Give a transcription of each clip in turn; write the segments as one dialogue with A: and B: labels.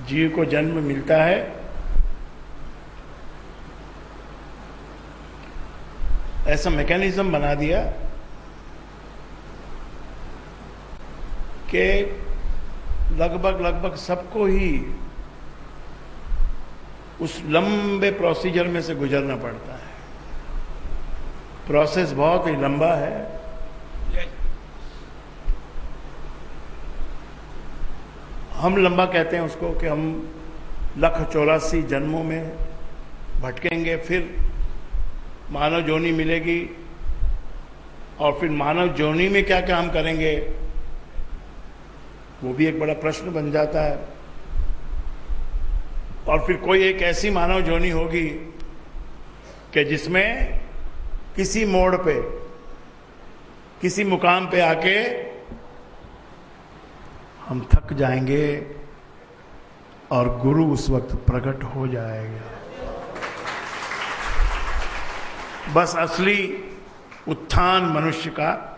A: जीव को जन्म मिलता है, ऐसा मैकेनिज्म बना दिया कि लगभग सबको ही उस लंबे प्रोसीजर में से गुजरना पड़ता है। प्रोसेस बहुत ही लंबा है। हम लंबा कहते हैं उसको कि हम 184 जन्मों में भटकेंगे, फिर मानव जोनि मिलेगी, और फिर मानव जोनि में क्या क्या हम करेंगे वो भी एक बड़ा प्रश्न बन जाता है। और फिर कोई एक ऐसी मानव जोनि होगी कि जिसमें किसी मोड़ पे, किसी मुकाम पे आके हम थक जाएंगे और गुरु उस वक्त प्रकट हो जाएगा। बस असली उत्थान मनुष्य का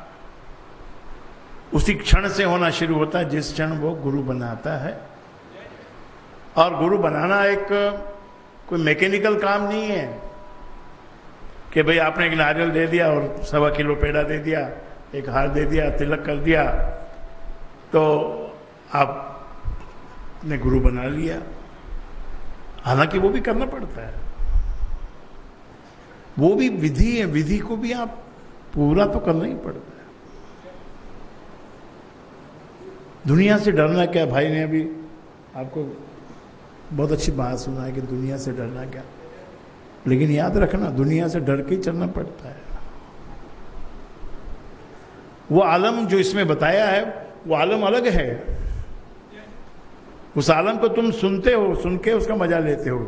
A: उसी क्षण से होना शुरू होता है जिस क्षण वो गुरु बनाता है। और गुरु बनाना एक कोई मैकेनिकल काम नहीं है कि भाई आपने एक नारियल दे दिया और 1.25 किलो पेड़ा दे दिया, एक हार दे दिया, तिलक कर दिया तो आपने गुरु बना लिया। हालांकि वो भी करना पड़ता है, वो भी विधि है, विधि को भी आप पूरा तो करना ही पड़ता है। दुनिया से डरना क्या, भाई ने अभी आपको बहुत अच्छी बात सुना है कि दुनिया से डरना क्या, लेकिन याद रखना दुनिया से डर के ही चलना पड़ता है। वो आलम जो इसमें बताया है वो आलम अलग है। उस आलम को तुम सुनते हो, सुन के उसका मजा लेते हो,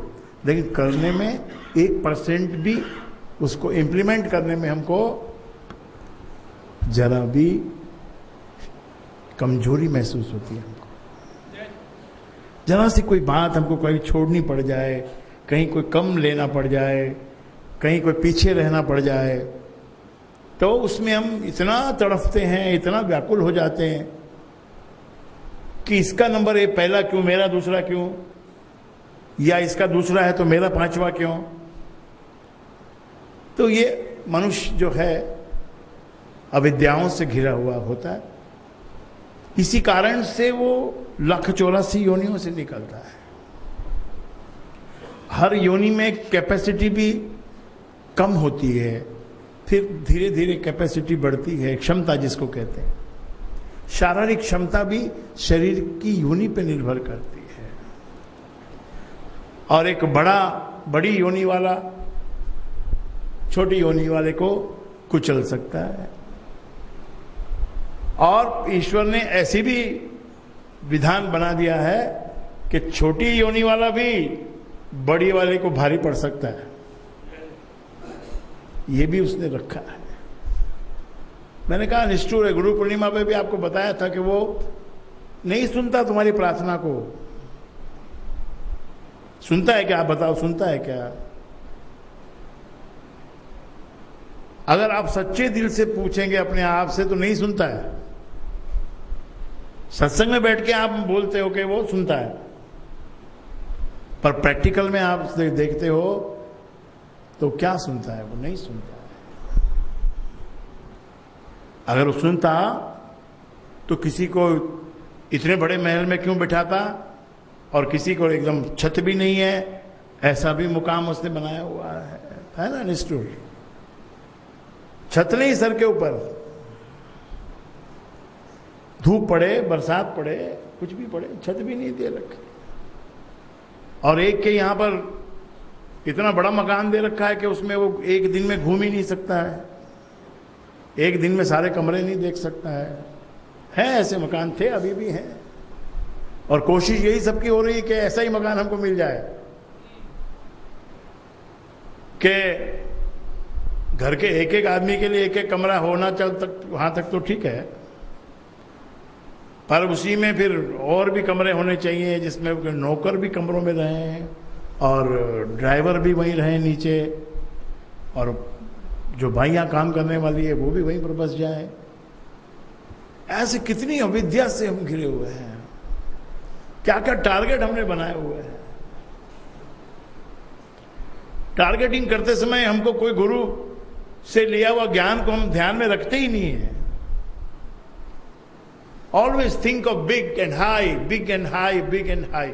A: लेकिन करने में 1% भी उसको इंप्लीमेंट करने में हमको जरा भी कमजोरी महसूस होती है। हमको जरा सी कोई बात हमको कहीं छोड़नी पड़ जाए, कहीं कोई कम लेना पड़ जाए, कहीं कोई पीछे रहना पड़ जाए, तो उसमें हम इतना तड़फते हैं, इतना व्याकुल हो जाते हैं कि इसका नंबर ये पहला क्यों, मेरा दूसरा क्यों, या इसका दूसरा है तो मेरा 5वां क्यों। तो ये मनुष्य जो है अविद्याओं से घिरा हुआ होता है। इसी कारण से वो 184 योनियों से निकलता है। हर योनि में कैपेसिटी भी कम होती है, फिर धीरे धीरे कैपेसिटी बढ़ती है, क्षमता जिसको कहते हैं। शारीरिक क्षमता भी शरीर की योनि पे निर्भर करती है। और एक बड़ी योनि वाला छोटी योनि वाले को कुचल सकता है। और ईश्वर ने ऐसी भी विधान बना दिया है कि छोटी योनि वाला भी बड़ी वाले को भारी पड़ सकता है, ये भी उसने रखा है। मैंने कहा निष्ठुर है। गुरु पूर्णिमा पे भी आपको बताया था कि वो नहीं सुनता तुम्हारी प्रार्थना को। सुनता है क्या, आप बताओ, सुनता है क्या? अगर आप सच्चे दिल से पूछेंगे अपने आप से तो नहीं सुनता है। सत्संग में बैठ के आप बोलते हो कि वो सुनता है, पर प्रैक्टिकल में आप देखते हो तो क्या सुनता है? वो नहीं सुनता है। अगर वो सुनता तो किसी को इतने बड़े महल में क्यों बिठाता, और किसी को एकदम छत भी नहीं है ऐसा भी मुकाम उसने बनाया हुआ है ना निष्ठुर। छत नहीं सर के ऊपर, धूप पड़े, बरसात पड़े, कुछ भी पड़े, छत भी नहीं दे रखी। और एक के यहां पर इतना बड़ा मकान दे रखा है कि उसमें वो एक दिन में घूम ही नहीं सकता है, एक दिन में सारे कमरे नहीं देख सकता है ऐसे मकान थे, अभी भी हैं। और कोशिश यही सबकी हो रही है कि ऐसा ही मकान हमको मिल जाए कि घर के एक एक आदमी के लिए एक एक कमरा होना चल तक, वहां तक तो ठीक है, पर उसी में फिर और भी कमरे होने चाहिए जिसमें नौकर भी कमरों में रहें और ड्राइवर भी वहीं रहे नीचे, और जो भाइयां काम करने वाली है वो भी वहीं पर बस जाए। ऐसे कितनी अविद्या से हम घिरे हुए हैं। क्या क्या टारगेट हमने बनाए हुए हैं। टारगेटिंग करते समय हमको कोई गुरु से लिया हुआ ज्ञान को हम ध्यान में रखते ही नहीं है। Always think of big and high, big and high, big and high.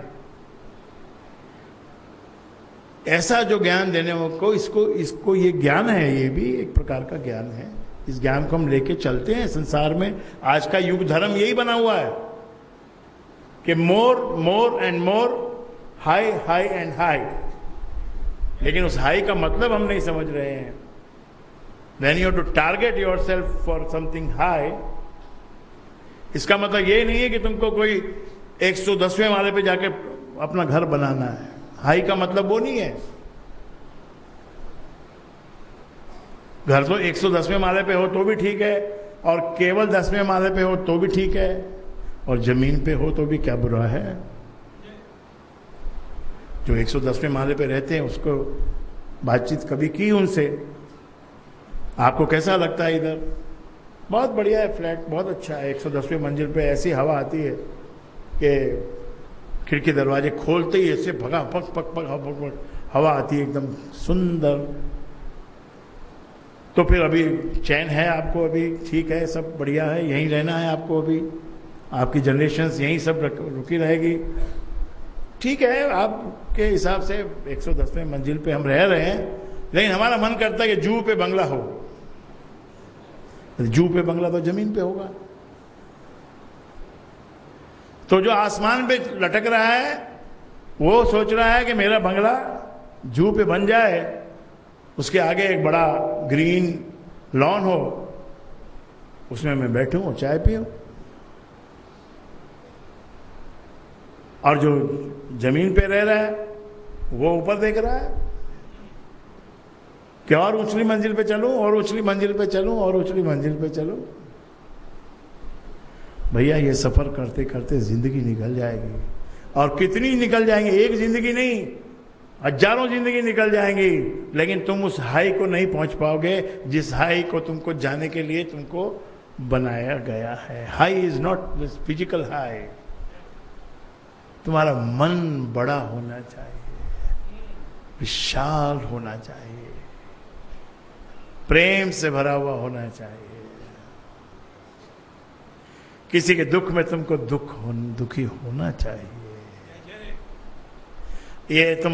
A: ऐसा जो ज्ञान देने को, इसको ये ज्ञान है, ये भी एक प्रकार का ज्ञान है। इस ज्ञान को हम लेके चलते हैं संसार में। आज का युग धर्म यही बना हुआ है कि more more and more, high high and high. लेकिन उस हाई का मतलब हम नहीं समझ रहे हैं। When you have to target yourself for something high, इसका मतलब ये नहीं है कि तुमको कोई 110वें माले पे जाके अपना घर बनाना है। हाई का मतलब वो नहीं है। घर तो 110वें माले पे हो तो भी ठीक है, और केवल 10वें माले पे हो तो भी ठीक है, और जमीन पे हो तो भी क्या बुरा है। जो 110वें माले पे रहते हैं उसको बातचीत कभी की उनसे, आपको कैसा लगता है इधर? बहुत बढ़िया है फ्लैट, बहुत अच्छा है। 110वें मंजिल पे ऐसी हवा आती है कि खिड़की दरवाजे खोलते ही ऐसे भगा पक पक पक पक हवा आती है, एकदम सुंदर। तो फिर अभी चैन है आपको, अभी ठीक है, सब बढ़िया है, यहीं रहना है आपको। अभी आपकी जनरेशन यहीं सब रुकी रहेगी, ठीक है। आपके हिसाब से 110वें मंजिल पे हम रह रहे हैं, लेकिन हमारा मन करता है कि जू पे बंगला हो। जू पे बंगला तो जमीन पे होगा। तो जो आसमान पे लटक रहा है वो सोच रहा है कि मेरा बंगला जू पे बन जाए, उसके आगे एक बड़ा ग्रीन लॉन हो, उसमें मैं बैठूं और चाय पीऊं। और जो जमीन पे रह रहा है वो ऊपर देख रहा है कि और ऊंचली मंजिल पे चलूं, और ऊंचली मंजिल पे चलूं, और ऊंचली मंजिल पे चलूं। भैया ये सफर करते करते जिंदगी निकल जाएगी, और कितनी निकल जाएंगी, एक जिंदगी नहीं, हजारों जिंदगी निकल जाएंगी, लेकिन तुम उस हाई को नहीं पहुंच पाओगे जिस हाई को तुमको जाने के लिए तुमको बनाया गया है। High is not physical high. तुम्हारा मन बड़ा होना चाहिए, विशाल होना चाहिए, प्रेम से भरा हुआ होना चाहिए। किसी के दुख में तुमको दुखी होना चाहिए। ये तुम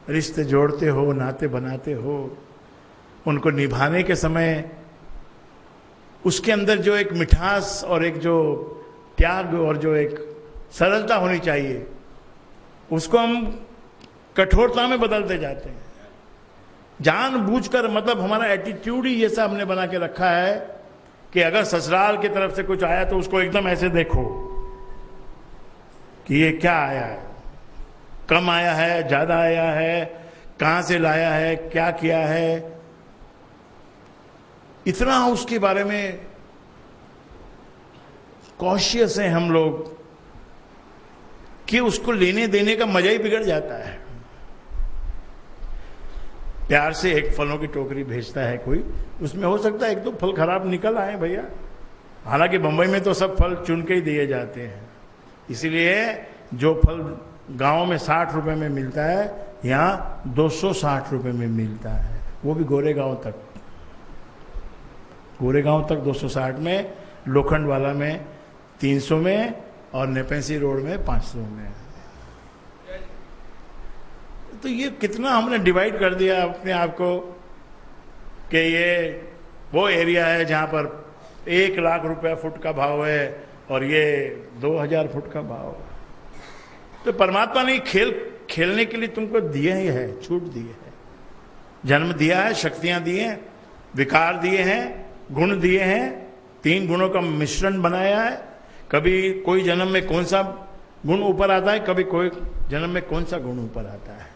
A: रिश्ते जोड़ते हो, नाते बनाते हो, उनको निभाने के समय उसके अंदर जो एक मिठास और एक जो त्याग और जो एक सरलता होनी चाहिए, उसको हम कठोरता में बदलते जाते हैं जानबूझकर। मतलब हमारा एटीट्यूड ही ऐसा हमने बना के रखा है कि अगर ससुराल की तरफ से कुछ आया तो उसको एकदम ऐसे देखो कि ये क्या आया है, कम आया है, ज्यादा आया है, कहां से लाया है, क्या किया है। इतना उसके बारे में कॉशियस हैं हम लोग कि उसको लेने देने का मजा ही बिगड़ जाता है। प्यार से एक फलों की टोकरी भेजता है कोई, उसमें हो सकता है एक दो फल खराब निकल आए भैया, हालांकि बंबई में तो सब फल चुन के ही दिए जाते हैं। इसीलिए जो फल गांव में 60 रुपए में मिलता है, यहाँ 260 रुपए में मिलता है, वो भी गोरेगांव तक। गोरेगांव तक 260 में, लोखंड वाला में 300 में, और नेपेंसी रोड में 500 में। तो ये कितना हमने डिवाइड कर दिया अपने आप को कि ये वो एरिया है जहां पर 1 लाख रुपया फुट का भाव है और ये 2000 फुट का भाव है। तो परमात्मा ने खेलने के लिए तुमको दिया ही है, छूट दी है, जन्म दिया है, शक्तियां दी हैं, विकार दिए हैं, गुण दिए हैं, 3 गुणों का मिश्रण बनाया है। कभी कोई जन्म में कौन सा गुण ऊपर आता है, कभी कोई जन्म में कौन सा गुण ऊपर आता है।